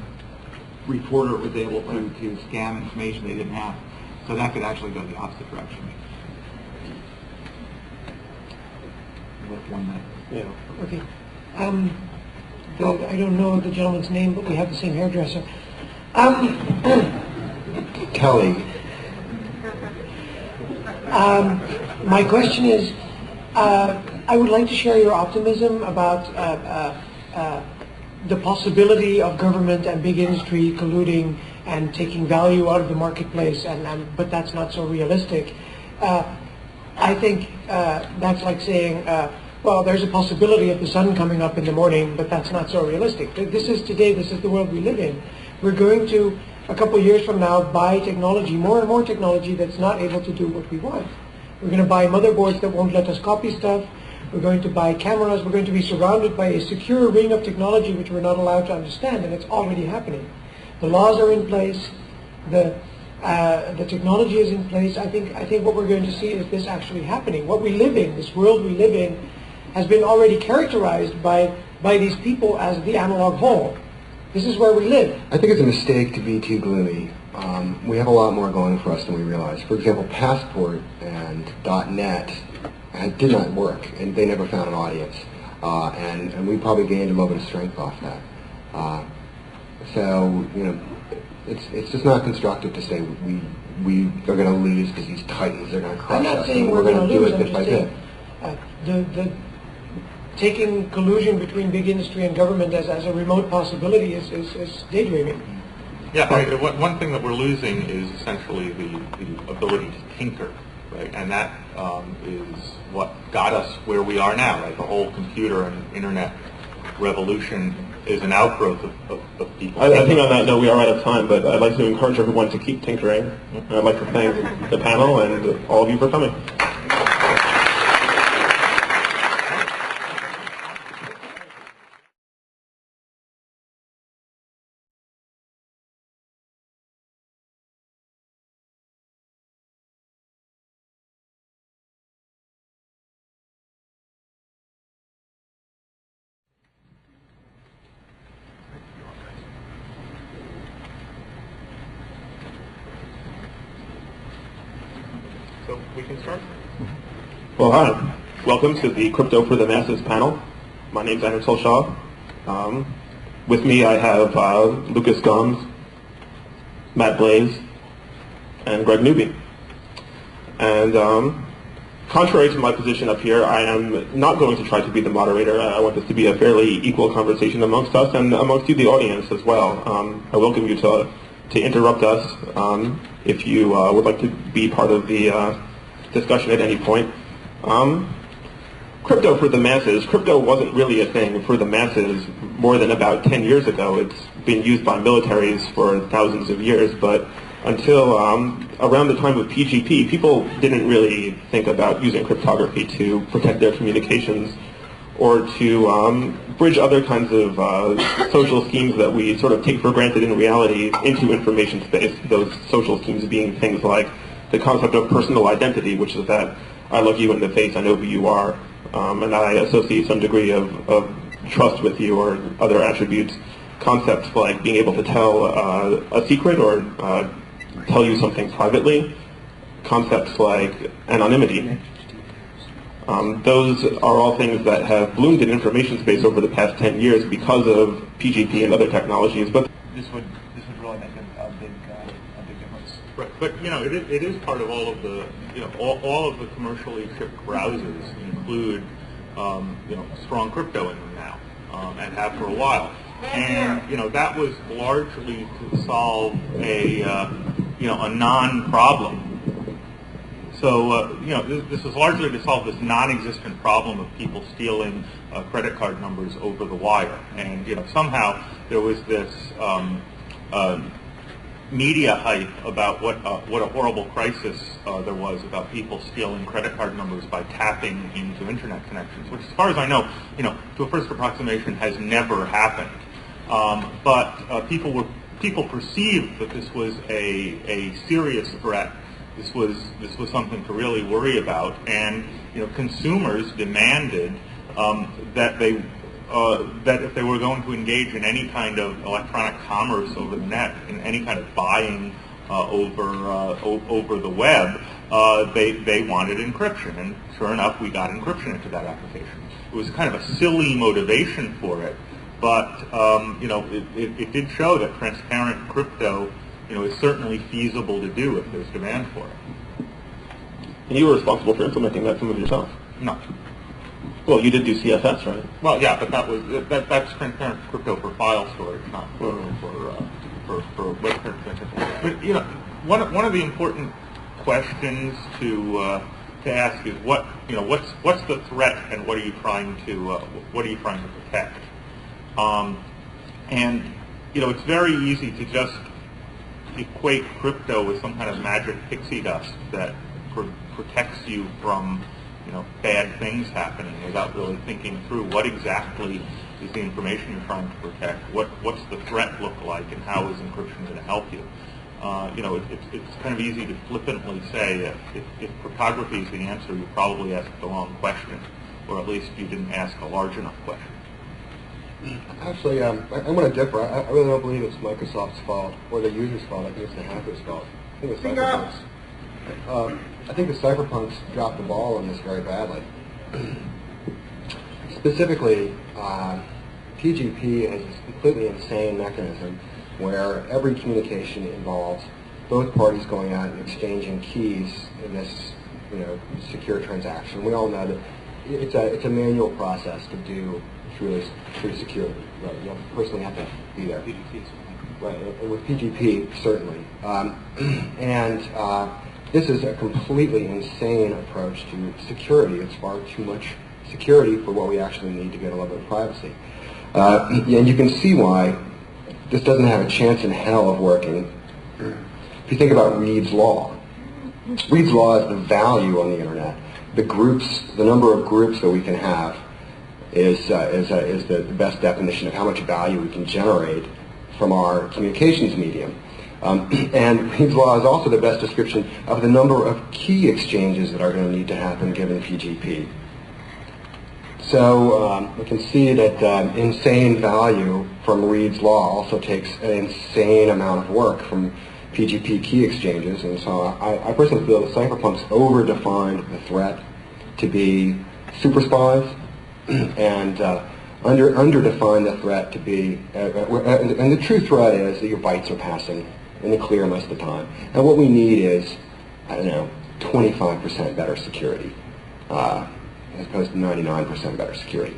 reporter was able to scam information they didn't have. So that could actually go the opposite direction. With 1 minute. Yeah. Okay. I don't know the gentleman's name, but we have the same hairdresser. Kelly. My question is, I would like to share your optimism about the possibility of government and big industry colluding and taking value out of the marketplace, but that's not so realistic. I think that's like saying well, there's a possibility of the sun coming up in the morning, but that's not so realistic. This is today, this is the world we live in. We're going to, a couple of years from now, buy technology, more and more technology that's not able to do what we want. We're going to buy motherboards that won't let us copy stuff. We're going to buy cameras. We're going to be surrounded by a secure ring of technology which we're not allowed to understand, and it's already happening. The laws are in place. The technology is in place. I think what we're going to see is this actually happening. What we live in, this world we live in, has been already characterized by these people as the analog whole. This is where we live. I think it's a mistake to be too gloomy. We have a lot more going for us than we realize. For example, Passport and .NET did not work, and they never found an audience. And we probably gained a little bit of strength off that. So, you know, it's just not constructive to say we are going to lose because these titans are going to crush us. I'm not saying we're going to do it bit by bit. The taking collusion between big industry and government as a remote possibility is daydreaming. Yeah, right. One thing that we're losing is essentially the ability to tinker, right? And that is what got us where we are now, right? The whole computer and internet revolution is an outgrowth of people. I think on that note we are out of time, but I'd like to encourage everyone to keep tinkering. And I'd like to thank the panel and all of you for coming. So we can start? Well, hi. Welcome to the Crypto for the Masses panel. My name's Anatol Shah. With me I have Lucas Gumbs, Matt Blaze, and Greg Newby. And contrary to my position up here, I am not going to try to be the moderator. I want this to be a fairly equal conversation amongst us and amongst you, the audience, as well. I welcome you to interrupt us if you would like to be part of the discussion at any point. Crypto for the masses. Crypto wasn't really a thing for the masses more than about 10 years ago. It's been used by militaries for thousands of years, but until around the time of PGP, people didn't really think about using cryptography to protect their communications or to bridge other kinds of social schemes that we sort of take for granted in reality into information space. Those social schemes being things like the concept of personal identity, which is that I look you in the face, I know who you are, and I associate some degree of trust with you or other attributes. Concepts like being able to tell a secret or tell you something privately. Concepts like anonymity. Those are all things that have bloomed in information space over the past 10 years because of PGP and other technologies. But This would really make a big difference. Right, but you know, it is part of all of the, you know, all of the commercially shipped browsers include, you know, strong crypto in them now, and have for a while. And you know, that was largely to solve a, you know, a non-problem. So, you know, this is largely to solve this non-existent problem of people stealing credit card numbers over the wire. And, you know, somehow there was this media hype about what a horrible crisis there was about people stealing credit card numbers by tapping into internet connections, which, as far as I know, you know, to a first approximation, has never happened. But people perceived that this was a serious threat. This was something to really worry about, and you know, consumers demanded that if they were going to engage in any kind of electronic commerce over the net, in any kind of buying over the web, they wanted encryption, and sure enough, we got encryption into that application. It was kind of a silly motivation for it, but you know, it did show that transparent crypto, you know, is certainly feasible to do if there's demand for it. And you were responsible for implementing that some of yourself. No. Well, you did do CFS, right? Well, yeah, but that's transparent crypto for file storage, not for web transmission. But you know, one of the important questions to to ask is what's the threat and what are you trying to protect? And it's very easy to just equate crypto with some kind of magic pixie dust that protects you from bad things happening without really thinking through what exactly is the information you're trying to protect, what's the threat look like, and how is encryption going to help you. It's kind of easy to flippantly say if cryptography is the answer, you probably asked the wrong question, or at least you didn't ask a large enough question. Actually, I'm going to differ. I really don't believe it's Microsoft's fault or the user's fault. I think it's the hacker's fault. I think it's cypherpunks. I think the cypherpunks dropped the ball on this very badly. Specifically, PGP is this completely insane mechanism where every communication involves both parties going out and exchanging keys in this secure transaction. We all know that it's a manual process to do. It's really secure. Right? You personally have to be there. Right, and with PGP, certainly. This is a completely insane approach to security. It's far too much security for what we actually need to get a level of privacy. And you can see why this doesn't have a chance in hell of working. If you think about Reed's Law, Reed's Law is the value on the internet. The number of groups that we can have is the best definition of how much value we can generate from our communications medium. And Reed's Law is also the best description of the number of key exchanges that are going to need to happen given PGP. So we can see that insane value from Reed's Law also takes an insane amount of work from PGP key exchanges. And so I personally feel that cypherpunks over-defined the threat to be super spies and under-defined the threat to be, and the true threat is that your bytes are passing in the clear most of the time. And what we need is, 25% better security, as opposed to 99% better security.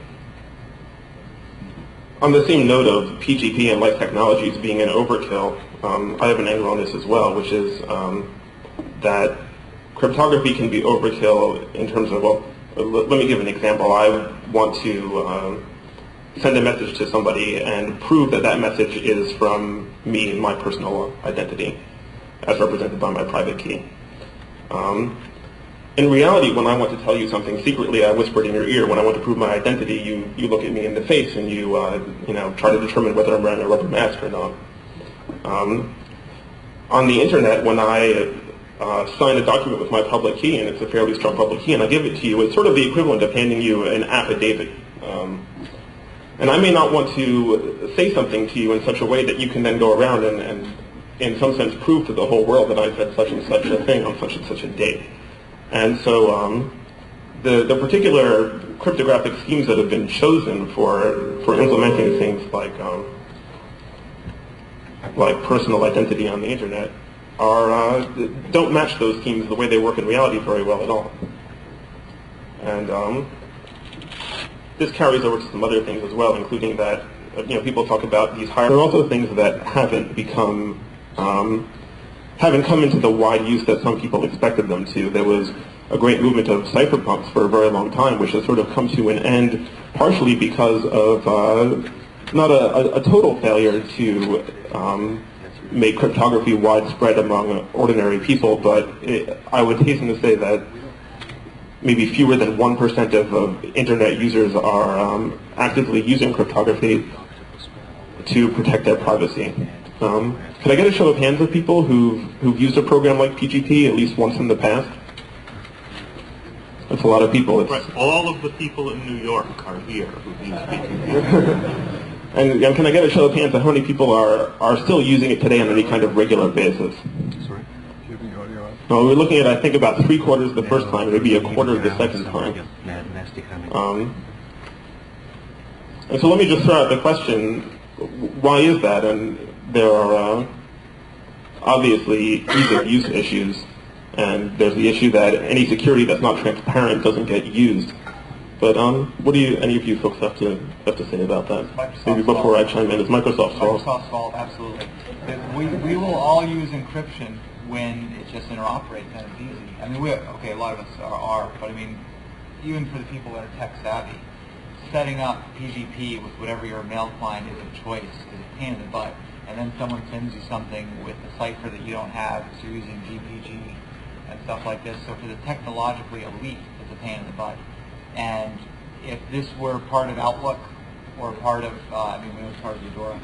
On the same note of PGP and like technologies being an overkill, I have an angle on this as well, which is that cryptography can be overkill in terms of, let me give an example. I want to send a message to somebody and prove that that message is from me and my personal identity, as represented by my private key. In reality, when I want to tell you something secretly, I whispered in your ear. When I want to prove my identity, you look at me in the face and you try to determine whether I'm wearing a rubber mask or not. On the internet, when I sign a document with my public key, and it's a fairly strong public key, and I give it to you, it's sort of the equivalent of handing you an affidavit. And I may not want to say something to you in such a way that you can then go around and in some sense, prove to the whole world that I said such and such a thing on such and such a date. And so the particular cryptographic schemes that have been chosen for implementing things like personal identity on the internet don't match those schemes the way they work in reality very well at all. And this carries over to some other things as well, including that people talk about these higher. There are also things that haven't come into the wide use that some people expected them to. There was a great movement of cypherpunks for a very long time, which has sort of come to an end, partially because of not a total failure to make cryptography widespread among ordinary people, but I would hasten to say that maybe fewer than 1% of internet users are actively using cryptography to protect their privacy. Could I get a show of hands of people who've used a program like PGP at least once in the past? That's a lot of people. Right. All of the people in New York are here who've used PGP. And can I get a show of hands of how many people are still using it today on any kind of regular basis? Sorry? Do you have any audio on? No, we're looking at, I think, about 3/4 the first time, maybe 1/4 the second time. And so let me just throw out the question, why is that? And there are obviously ease of use issues, and there's the issue that any security that's not transparent doesn't get used. But what do any of you folks have to say about that? Maybe before I chime in, it's Microsoft's fault. Microsoft's fault, absolutely. We will all use encryption when it just interoperates and it's easy. I mean, a lot of us are, but I mean, even for the people that are tech savvy, setting up PGP with whatever your mail client is of choice is a pain in the butt. And then someone sends you something with a cipher that you don't have, so you're using GPG and stuff like this. So for the technologically elite, it's a pain in the butt. And if this were part of Outlook or part of, we know it's part of Eudora,